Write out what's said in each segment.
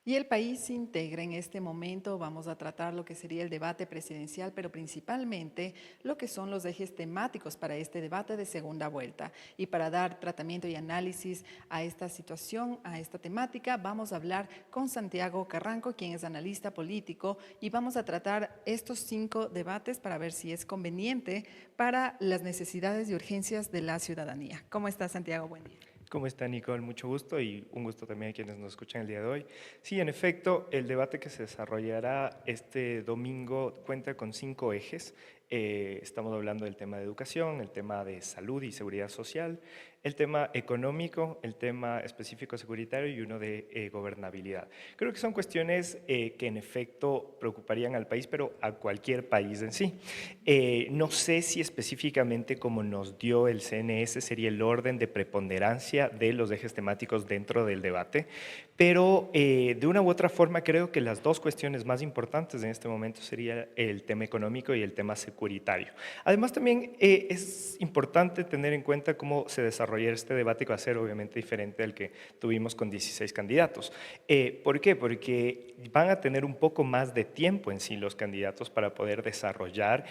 Y el país se integra en este momento. Vamos a tratar lo que sería el debate presidencial, pero principalmente lo que son los ejes temáticos para este debate de segunda vuelta. Y para dar tratamiento y análisis a esta situación, a esta temática, vamos a hablar con Santiago Carranco, quien es analista político, y vamos a tratar estos 5 debates para ver si es conveniente para las necesidades y urgencias de la ciudadanía. ¿Cómo está, Santiago? Buen día. ¿Cómo está, Nicole? Mucho gusto y un gusto también a quienes nos escuchan el día de hoy. Sí, en efecto, el debate que se desarrollará este domingo cuenta con 5 ejes. Estamos hablando del tema de educación, el tema de salud y seguridad social, el tema económico, el tema específico securitario y uno de gobernabilidad. Creo que son cuestiones que en efecto preocuparían al país, pero a cualquier país en sí. No sé si específicamente como nos dio el CNS sería el orden de preponderancia de los ejes temáticos dentro del debate, pero de una u otra forma creo que las dos cuestiones más importantes en este momento sería el tema económico y el tema securitario. Además también es importante tener en cuenta cómo se desarrollará este debate, que va a ser obviamente diferente al que tuvimos con 16 candidatos. ¿Por qué? Porque van a tener un poco más de tiempo en sí los candidatos para poder desarrollar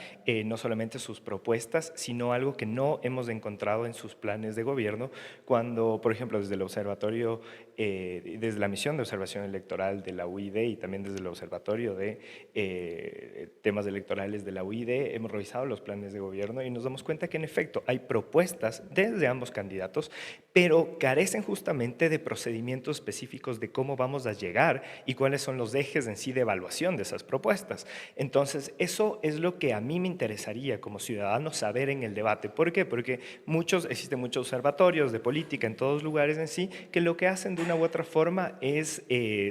no solamente sus propuestas, sino algo que no hemos encontrado en sus planes de gobierno, cuando, por ejemplo, desde el observatorio, desde la misión de observación electoral de la UID y también desde el observatorio de temas electorales de la UID, hemos revisado los planes de gobierno y nos damos cuenta que en efecto hay propuestas desde ambos candidatos, pero carecen justamente de procedimientos específicos de cómo vamos a llegar y cuáles son los ejes en sí de evaluación de esas propuestas. Entonces, eso es lo que a mí me interesaría como ciudadano saber en el debate. ¿Por qué? Porque existen muchos observatorios de política en todos lugares en sí que lo que hacen de una u otra forma es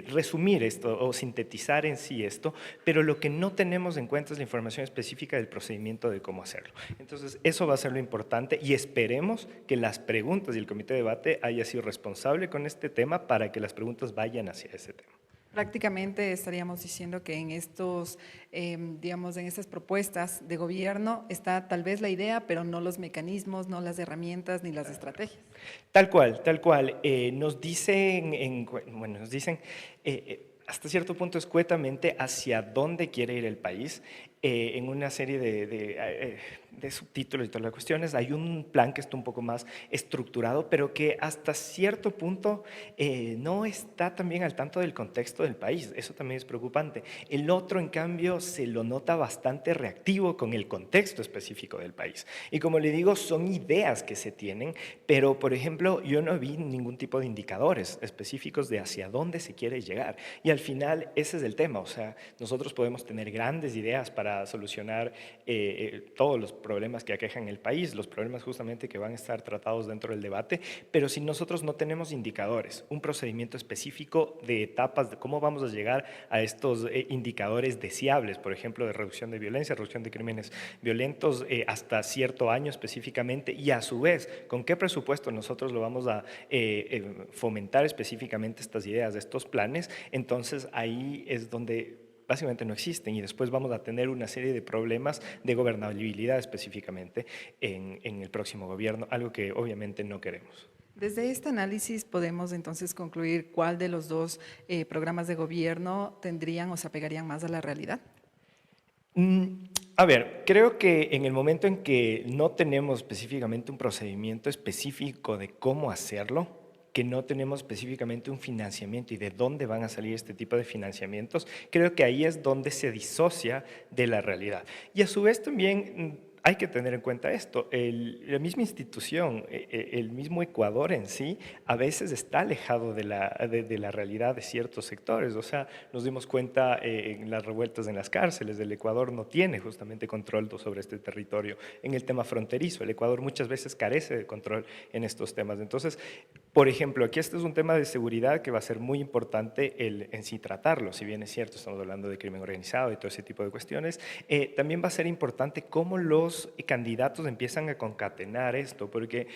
resumir esto o sintetizar en sí esto, pero lo que no tenemos en cuenta es la información específica del procedimiento de cómo hacerlo. Entonces, eso va a ser lo importante y esperemos que las preguntas y el comité de debate haya sido responsable con este tema para que las preguntas vayan hacia ese tema. Prácticamente estaríamos diciendo que en estos, digamos, en estas propuestas de gobierno está tal vez la idea, pero no los mecanismos, no las herramientas ni las estrategias. Tal cual, tal cual. Nos dicen, bueno, nos dicen hasta cierto punto escuetamente hacia dónde quiere ir el país. En una serie de subtítulos y todas las cuestiones hay un plan que está un poco más estructurado, pero que hasta cierto punto no está también al tanto del contexto del país. Eso también es preocupante. El otro, en cambio, se lo nota bastante reactivo con el contexto específico del país. Y como le digo, son ideas que se tienen, pero, por ejemplo, yo no vi ningún tipo de indicadores específicos de hacia dónde se quiere llegar. Y al final, ese es el tema. O sea, nosotros podemos tener grandes ideas para solucionar todos los problemas que aquejan el país, los problemas justamente que van a estar tratados dentro del debate, pero si nosotros no tenemos indicadores, un procedimiento específico de etapas de cómo vamos a llegar a estos indicadores deseables, por ejemplo, de reducción de violencia, reducción de crímenes violentos hasta cierto año específicamente, y a su vez, con qué presupuesto nosotros lo vamos a fomentar específicamente estas ideas, estos planes, entonces ahí es donde básicamente no existen y después vamos a tener una serie de problemas de gobernabilidad específicamente en el próximo gobierno, algo que obviamente no queremos. Desde este análisis podemos entonces concluir cuál de los dos programas de gobierno tendrían o se apegarían más a la realidad. A ver, creo que en el momento en que no tenemos específicamente un procedimiento específico de cómo hacerlo, que no tenemos específicamente un financiamiento y de dónde van a salir este tipo de financiamientos, creo que ahí es donde se disocia de la realidad. Y a su vez también hay que tener en cuenta esto, la misma institución, el mismo Ecuador en sí, a veces está alejado de la realidad de ciertos sectores. O sea, nos dimos cuenta en las revueltas en las cárceles, el Ecuador no tiene justamente control sobre este territorio. En el tema fronterizo, el Ecuador muchas veces carece de control en estos temas. Entonces, por ejemplo, aquí este es un tema de seguridad que va a ser muy importante en sí tratarlo, si bien es cierto, estamos hablando de crimen organizado y todo ese tipo de cuestiones, también va a ser importante cómo los candidatos empiezan a concatenar esto, porque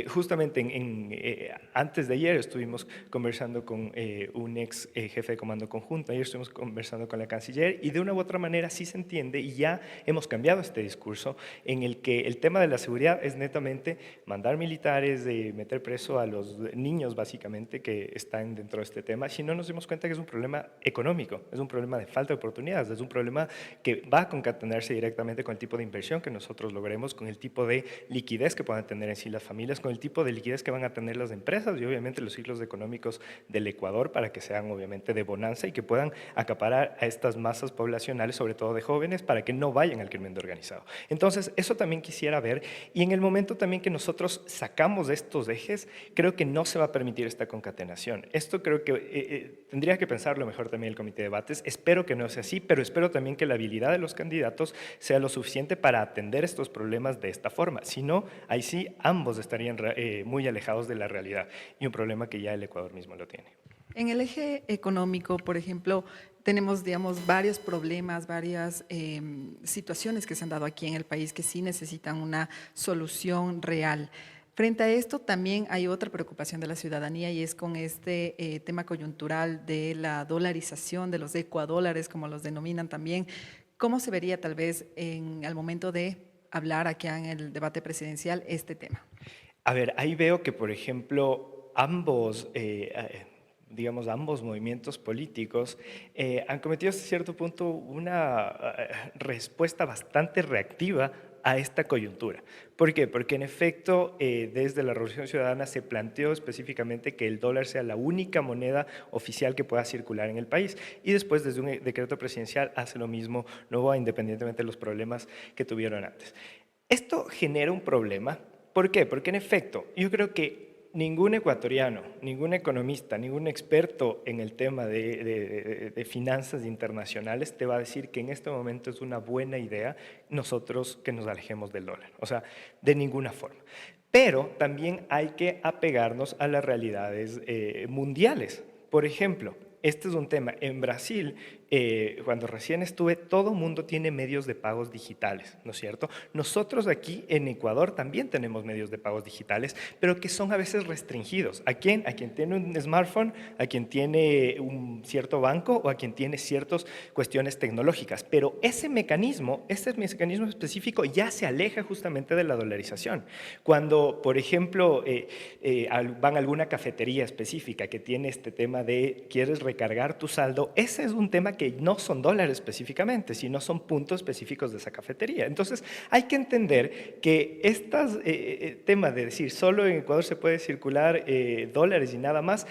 justamente antes de ayer estuvimos conversando con un ex jefe de comando conjunto, ayer estuvimos conversando con la canciller y de una u otra manera sí se entiende y ya hemos cambiado este discurso en el que el tema de la seguridad es netamente mandar militares, meter preso a los niños básicamente que están dentro de este tema, si no nos dimos cuenta que es un problema económico, es un problema de falta de oportunidades, es un problema que va a concatenarse directamente con el tipo de inversión que nosotros logremos, con el tipo de liquidez que puedan tener en sí las familias, con el tipo de liquidez que van a tener las empresas y obviamente los ciclos económicos del Ecuador para que sean obviamente de bonanza y que puedan acaparar a estas masas poblacionales, sobre todo de jóvenes, para que no vayan al crimen organizado. Entonces, eso también quisiera ver, y en el momento también que nosotros sacamos de estos ejes, creo que no se va a permitir esta concatenación. Esto creo que tendría que pensarlo mejor también el comité de debates. Espero que no sea así, pero espero también que la habilidad de los candidatos sea lo suficiente para atender estos problemas de esta forma. Si no, ahí sí ambos estarían muy alejados de la realidad y un problema que ya el Ecuador mismo lo tiene. En el eje económico, por ejemplo, tenemos, digamos, varios problemas, varias situaciones que se han dado aquí en el país que sí necesitan una solución real. Frente a esto, también hay otra preocupación de la ciudadanía y es con este tema coyuntural de la dolarización de los ecuadólares, como los denominan también. ¿Cómo se vería tal vez al momento de hablar aquí en el debate presidencial este tema? A ver, ahí veo que, por ejemplo, digamos, ambos movimientos políticos han cometido hasta cierto punto una respuesta bastante reactiva a esta coyuntura. ¿Por qué? Porque en efecto, desde la Revolución Ciudadana se planteó específicamente que el dólar sea la única moneda oficial que pueda circular en el país. Y después, desde un decreto presidencial, hace lo mismo Noboa, independientemente de los problemas que tuvieron antes. Esto genera un problema. ¿Por qué? Porque en efecto, yo creo que ningún ecuatoriano, ningún economista, ningún experto en el tema de finanzas internacionales te va a decir que en este momento es una buena idea nosotros que nos alejemos del dólar. O sea, de ninguna forma. Pero también hay que apegarnos a las realidades mundiales. Por ejemplo, este es un tema. En Brasil, cuando recién estuve, todo mundo tiene medios de pagos digitales, ¿no es cierto? Nosotros aquí en Ecuador también tenemos medios de pagos digitales, pero que son a veces restringidos. ¿A quién? A quien tiene un smartphone, a quien tiene un cierto banco o a quien tiene ciertas cuestiones tecnológicas. Pero ese mecanismo específico ya se aleja justamente de la dolarización. Cuando, por ejemplo, van a alguna cafetería específica que tiene este tema de quieres recargar tu saldo, ese es un tema que no son dólares específicamente, sino son puntos específicos de esa cafetería. Entonces, hay que entender que estos temas de decir solo en Ecuador se puede circular dólares y nada más,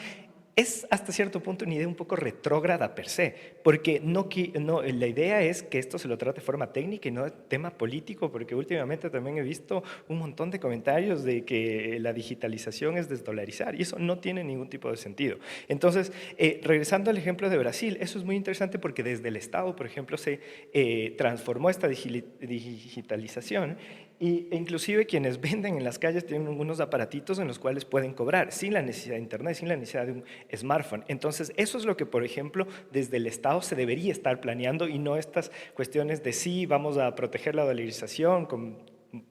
es hasta cierto punto una idea un poco retrógrada per se, porque la idea es que esto se lo trate de forma técnica y no de tema político, porque últimamente también he visto un montón de comentarios de que la digitalización es desdolarizar y eso no tiene ningún tipo de sentido. Entonces, regresando al ejemplo de Brasil, eso es muy interesante porque desde el Estado, por ejemplo, se transformó esta digitalización e inclusive quienes venden en las calles tienen unos aparatitos en los cuales pueden cobrar sin la necesidad de internet, sin la necesidad de un smartphone. Entonces, eso es lo que, por ejemplo, desde el Estado se debería estar planeando y no estas cuestiones de sí, vamos a proteger la dolarización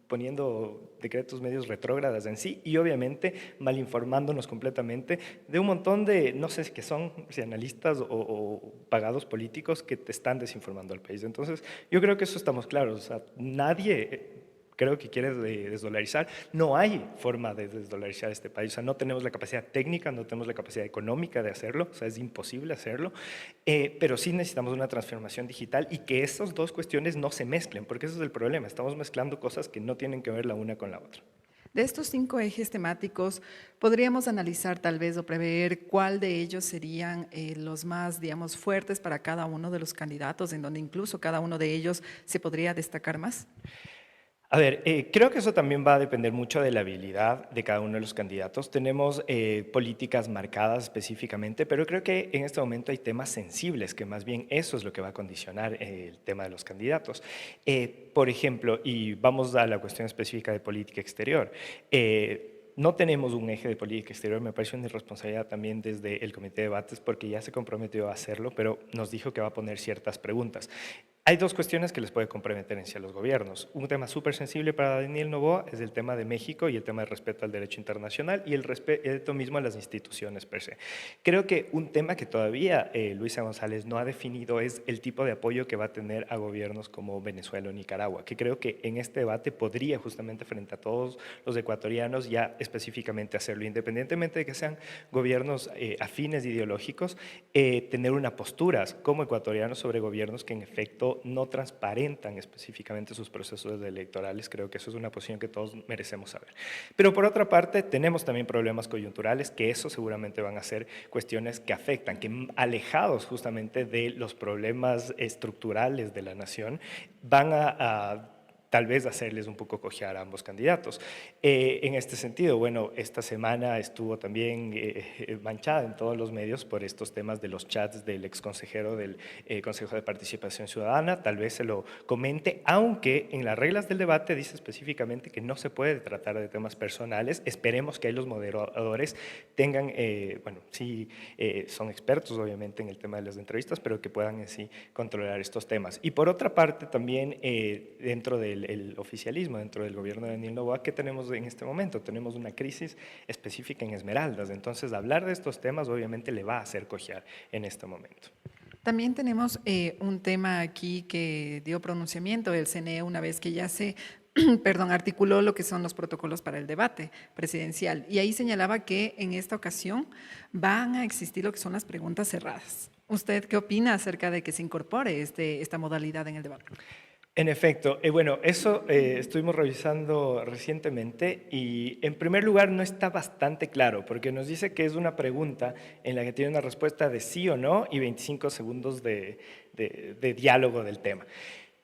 poniendo decretos medios retrógradas en sí y obviamente malinformándonos completamente de un montón de, no sé si son si analistas o pagados políticos que te están desinformando al país. Entonces, yo creo que eso estamos claros. O sea, nadie creo que quiere desdolarizar. No hay forma de desdolarizar este país. O sea, no tenemos la capacidad técnica, no tenemos la capacidad económica de hacerlo. O sea, es imposible hacerlo. Pero sí necesitamos una transformación digital y que esas dos cuestiones no se mezclen, porque ese es el problema. Estamos mezclando cosas que no tienen que ver la una con la otra. De estos 5 ejes temáticos, podríamos analizar tal vez o prever cuál de ellos serían los más, digamos, fuertes para cada uno de los candidatos, en donde incluso cada uno de ellos se podría destacar más. A ver, creo que eso también va a depender mucho de la habilidad de cada uno de los candidatos. Tenemos políticas marcadas específicamente, pero creo que en este momento hay temas sensibles, que más bien eso es lo que va a condicionar el tema de los candidatos. Por ejemplo, y vamos a la cuestión específica de política exterior, no tenemos un eje de política exterior, me parece una irresponsabilidad también desde el comité de debates porque ya se comprometió a hacerlo, pero nos dijo que va a poner ciertas preguntas. hay dos cuestiones que les puede comprometer en sí a los gobiernos. Un tema súper sensible para Daniel Noboa es el tema de México y el tema del respeto al derecho internacional y el respeto mismo a las instituciones per se. Creo que un tema que todavía Luisa González no ha definido es el tipo de apoyo que va a tener a gobiernos como Venezuela o Nicaragua, que creo que en este debate podría justamente frente a todos los ecuatorianos ya específicamente hacerlo, independientemente de que sean gobiernos afines ideológicos, tener una postura como ecuatorianos sobre gobiernos que en efecto no transparentan específicamente sus procesos electorales. Creo que eso es una posición que todos merecemos saber. Pero por otra parte, tenemos también problemas coyunturales, que eso seguramente van a ser cuestiones que afectan, que alejados justamente de los problemas estructurales de la nación, van a tal vez hacerles un poco cojear a ambos candidatos. En este sentido, bueno, esta semana estuvo también manchada en todos los medios por estos temas de los chats del exconsejero del Consejo de Participación Ciudadana. Tal vez se lo comente, aunque en las reglas del debate dice específicamente que no se puede tratar de temas personales. Esperemos que ahí los moderadores tengan, bueno, sí son expertos obviamente en el tema de las entrevistas, pero que puedan en sí controlar estos temas. Y por otra parte también dentro del el oficialismo, dentro del gobierno de Daniel Noboa, ¿qué tenemos en este momento? Tenemos una crisis específica en Esmeraldas, entonces hablar de estos temas obviamente le va a hacer cojear en este momento. También tenemos un tema aquí que dio pronunciamiento el CNE una vez que ya se perdón, articuló lo que son los protocolos para el debate presidencial y ahí señalaba que en esta ocasión van a existir lo que son las preguntas cerradas. ¿Usted qué opina acerca de que se incorpore esta modalidad en el debate? En efecto, bueno, eso estuvimos revisando recientemente y en primer lugar no está bastante claro porque nos dice que es una pregunta en la que tiene una respuesta de sí o no y 25 segundos de diálogo del tema.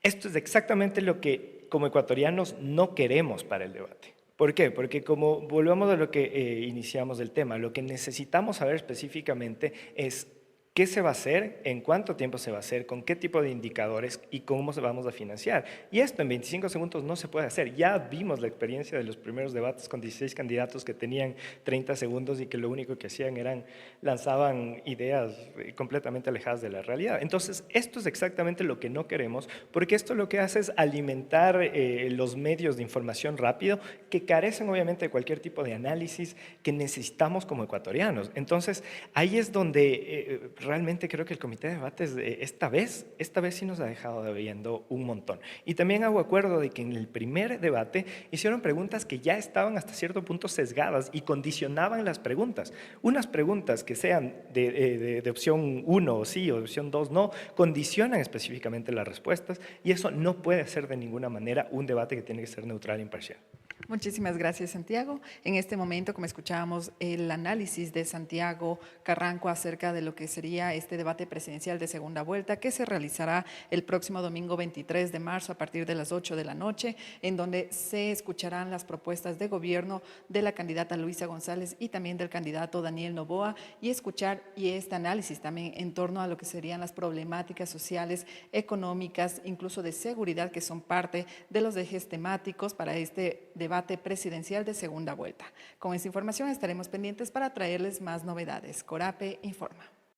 Esto es exactamente lo que como ecuatorianos no queremos para el debate. ¿Por qué? Porque como volvemos a lo que iniciamos del tema, lo que necesitamos saber específicamente es qué se va a hacer, en cuánto tiempo se va a hacer, con qué tipo de indicadores y cómo se vamos a financiar. Y esto en 25 segundos no se puede hacer. Ya vimos la experiencia de los primeros debates con 16 candidatos que tenían 30 segundos y que lo único que hacían lanzaban ideas completamente alejadas de la realidad. Entonces, esto es exactamente lo que no queremos, porque esto lo que hace es alimentar los medios de información rápido que carecen obviamente de cualquier tipo de análisis que necesitamos como ecuatorianos. Entonces, ahí es donde realmente creo que el comité de debates esta vez sí nos ha dejado debiendo un montón. Y también hago acuerdo de que en el primer debate hicieron preguntas que ya estaban hasta cierto punto sesgadas y condicionaban las preguntas. Unas preguntas que sean de opción 1 sí o de opción 2 no, condicionan específicamente las respuestas y eso no puede ser de ninguna manera un debate que tiene que ser neutral e imparcial. Muchísimas gracias, Santiago. En este momento, como escuchábamos, el análisis de Santiago Carranco acerca de lo que sería este debate presidencial de segunda vuelta que se realizará el próximo domingo 23 de marzo a partir de las 8 de la noche, en donde se escucharán las propuestas de gobierno de la candidata Luisa González y también del candidato Daniel Noboa y escuchar este análisis también en torno a lo que serían las problemáticas sociales, económicas, incluso de seguridad, que son parte de los ejes temáticos para este debate presidencial de segunda vuelta. Con esta información estaremos pendientes para traerles más novedades. Corape informa.